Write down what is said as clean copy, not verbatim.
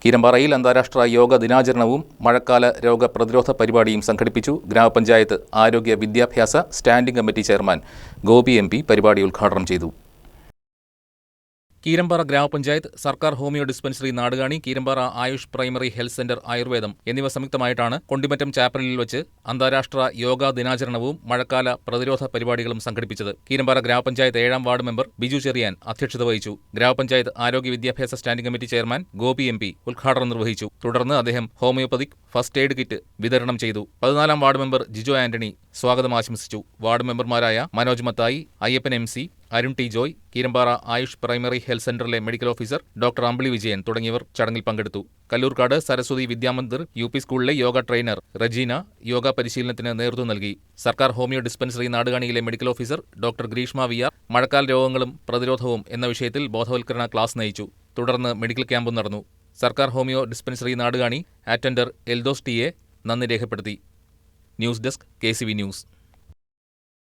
കീരമ്പാറയിൽ അന്താരാഷ്ട്ര യോഗ ദിനാചരണവും മഴക്കാല രോഗപ്രതിരോധ പരിപാടിയും സംഘടിപ്പിച്ചു. ഗ്രാമപഞ്ചായത്ത് ആരോഗ്യ വിദ്യാഭ്യാസ standing committee chairman Gopi M P പരിപാടി ഉദ്ഘാടനം ചെയ്തു. കീരമ്പാറ ഗ്രാമപഞ്ചായത്ത്, സർക്കാർ homeo dispensary Nadukani, Keerampara Ayush primary health centre ആയുർവേദം എന്നിവ സംയുക്തമായിട്ടാണ് കൊണ്ടിമറ്റം ചാപ്പലിൽ വെച്ച് അന്താരാഷ്ട്ര യോഗാ ദിനാചരണവും മഴക്കാല പ്രതിരോധ പരിപാടികളും സംഘടിപ്പിച്ചത്. കീരമ്പാറ ഗ്രാമപഞ്ചായത്ത് 7-ാം വാർഡ് മെമ്പർ ബിജു ചെറിയാൻ അധ്യക്ഷത വഹിച്ചു. ഗ്രാമപഞ്ചായത്ത് ആരോഗ്യ വിദ്യാഭ്യാസ standing committee chairman Gopi M P ഉദ്ഘാടനം നിർവഹിച്ചു. തുടർന്ന് അദ്ദേഹം ഹോമിയോപ്പതിക് ഫസ്റ്റ് എയ്ഡ് കിറ്റ് വിതരണം ചെയ്തു. 14-ാം വാർഡ് മെമ്പർ ജിജോ ആന്റണി സ്വാഗതം ആശംസിച്ചു. വാർഡ് മെമ്പർമാരായ Manoj Mathai, Ayyappan MC, Arun T Joy, Keerampara Ayush primary health സെന്ററിലെ medical officer doctor Ambili Vijayan തുടങ്ങിയവർ ചടങ്ങിൽ പങ്കെടുത്തു. കല്ലൂർക്കാട് സരസ്വതി വിദ്യാമന്ദിർ UP സ്കൂളിലെ യോഗ ട്രെയിനർ റജീന യോഗ പരിശീലനത്തിന് നേതൃത്വം നൽകി. സർക്കാർ ഹോമിയോ ഡിസ്പെൻസറി നാടുകാണിയിലെ medical officer doctor Greeshma VR മഴക്കാല രോഗങ്ങളും പ്രതിരോധവും എന്ന വിഷയത്തിൽ ബോധവൽക്കരണ ക്ലാസ് നയിച്ചു. തുടർന്ന് മെഡിക്കൽ ക്യാമ്പും നടന്നു. സർക്കാർ homeo dispensary Nadukani attender Eldhose TA നന്ദി രേഖപ്പെടുത്തി. News desk KCV news.